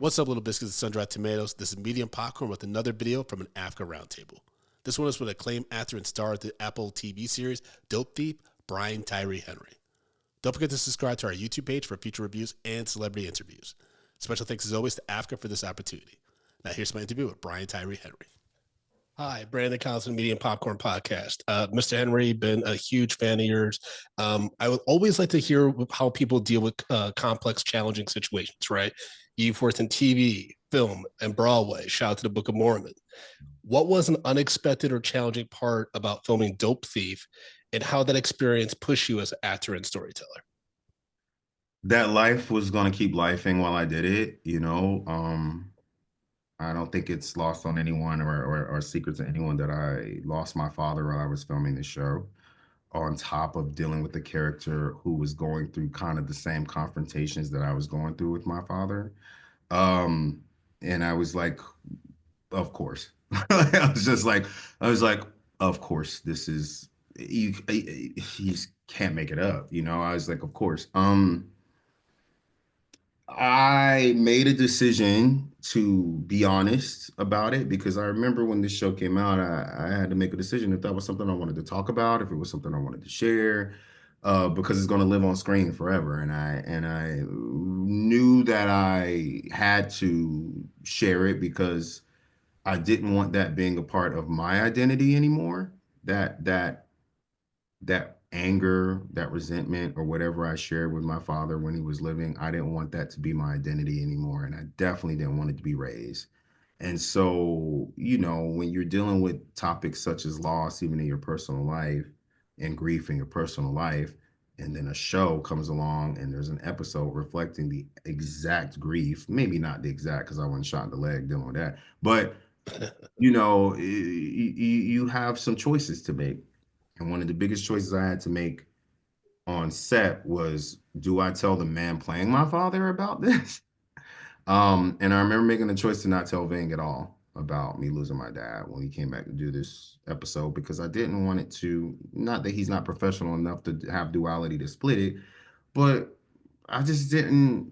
What's up, little biscuits and sun-dried tomatoes? This is Medium Popcorn with another video from an Africa Roundtable. This one is with acclaimed actor and star of the Apple TV series Dope Thief, Brian Tyree Henry. Don't forget to subscribe to our YouTube page for future reviews and celebrity interviews. Special thanks as always to Africa for this opportunity. Now here's my interview with Brian Tyree Henry. Hi, Brandon Collison, Medium Popcorn Podcast. Mr. Henry, been a huge fan of yours. I would always like to hear how people deal with complex, challenging situations, right? You've worked in TV, film, and Broadway. Shout out to the Book of Mormon. What was an unexpected or challenging part about filming Dope Thief, and how that experience pushed you as an actor and storyteller? That life was going to keep lifing while I did it, I don't think it's lost on anyone or secret to anyone that I lost my father while I was filming the show, on top of dealing with a character who was going through kind of the same confrontations that I was going through with my father. And I was like, of course. I was like, of course, this is, you can't make it up, I was like, of course. I made a decision to be honest about it because I remember when this show came out, I had to make a decision if that was something I wanted to talk about, if it was something I wanted to share, because it's going to live on screen forever. And I knew that I had to share it because I didn't want that being a part of my identity anymore. That anger, that resentment, or whatever I shared with my father when he was living, I didn't want that to be my identity anymore. And I definitely didn't want it to be raised. And so, when you're dealing with topics such as loss, even in your personal life, and grief in your personal life, and then a show comes along and there's an episode reflecting the exact grief, maybe not the exact because I wasn't shot in the leg dealing with that, but you have some choices to make. And one of the biggest choices I had to make on set was, do I tell the man playing my father about this? And I remember making the choice to not tell Ving at all about me losing my dad when he came back to do this episode, because I didn't want it to, not that he's not professional enough to have duality to split it, but I just didn't,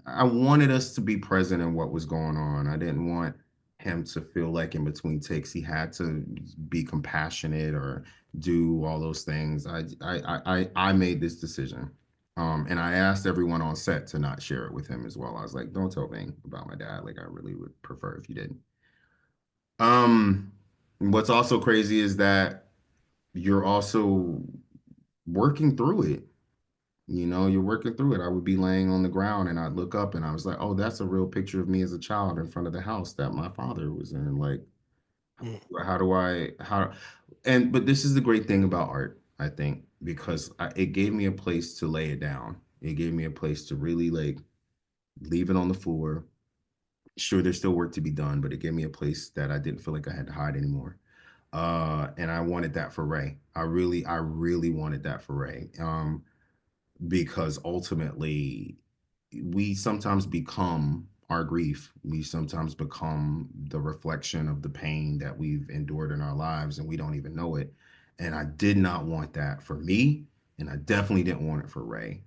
I wanted us to be present in what was going on. I didn't want him to feel like in between takes he had to be compassionate or do all those things. I made this decision. And I asked everyone on set to not share it with him as well. I was like, don't tell Ving about my dad. Like, I really would prefer if you didn't. What's also crazy is that you're also working through it. You're working through it. I would be laying on the ground and I'd look up and I was like, oh, that's a real picture of me as a child in front of the house that my father was in. Like, how do I, how, and, but this is the great thing about art, I think, because it gave me a place to lay it down. It gave me a place to really like leave it on the floor. Sure, there's still work to be done, but it gave me a place that I didn't feel like I had to hide anymore. And I wanted that for Ray. I really wanted that for Ray. Because ultimately we sometimes become our grief. We sometimes become the reflection of the pain that we've endured in our lives and we don't even know it. And I did not want that for me. And I definitely didn't want it for Ray.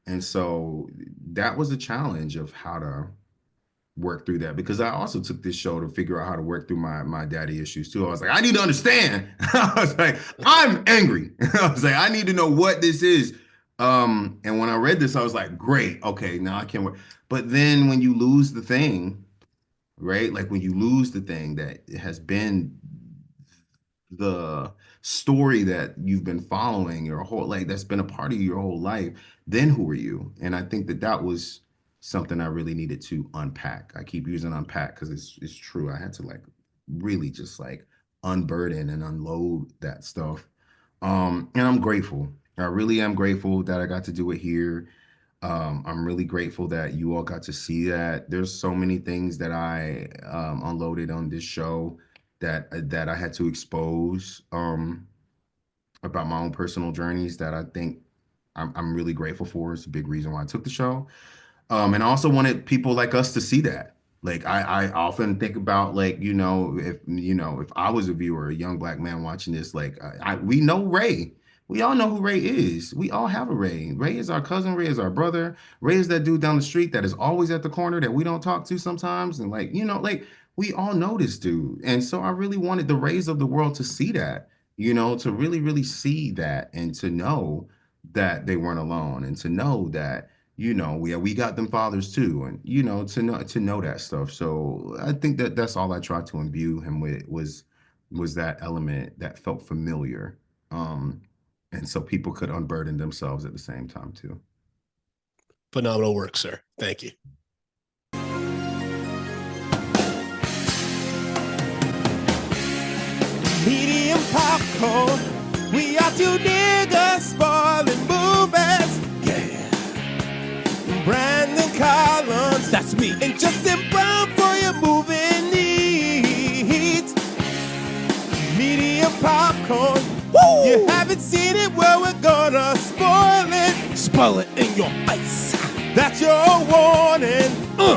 And so that was a challenge of how to work through that, because I also took this show to figure out how to work through my daddy issues too. I was like, I need to understand. I was like, I'm angry. I was like, I need to know what this is. And when I read this, I was like, great, okay, now I can work. But then when you lose the thing, right? Like when you lose the thing that has been the story that you've been following your whole, like that's been a part of your whole life, then who are you? And I think that was something I really needed to unpack. I keep using unpack because it's true. I had to like really just like unburden and unload that stuff. And I'm grateful. I really am grateful that I got to do it here. I'm really grateful that you all got to see that. There's so many things that I unloaded on this show that I had to expose about my own personal journeys that I think I'm really grateful for. It's a big reason why I took the show. And I also wanted people like us to see that. Like I often think about like, if I was a viewer, a young black man watching this, like we know Ray. We all know who Ray is. We all have a Ray. Ray is our cousin. Ray is our brother. Ray is that dude down the street that is always at the corner that we don't talk to sometimes. And like, like we all know this dude. And so I really wanted the Rays of the world to see that, to really, really see that and to know that they weren't alone and to know that, we got them fathers too. And, to know that stuff. So I think that that's all I tried to imbue him with was that element that felt familiar. And so people could unburden themselves at the same time too. Phenomenal work, sir. Thank you. Medium popcorn. We are two niggas spoiling movies. Yeah. Brandon Collins, that's me. And Justin Brown for your movie needs. Medium popcorn. Woo! You haven't seen it, well, we're gonna spoil it. Spoil it in your face. That's your warning.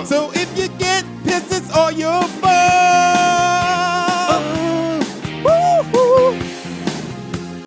So if you get pissed, it's all your fault.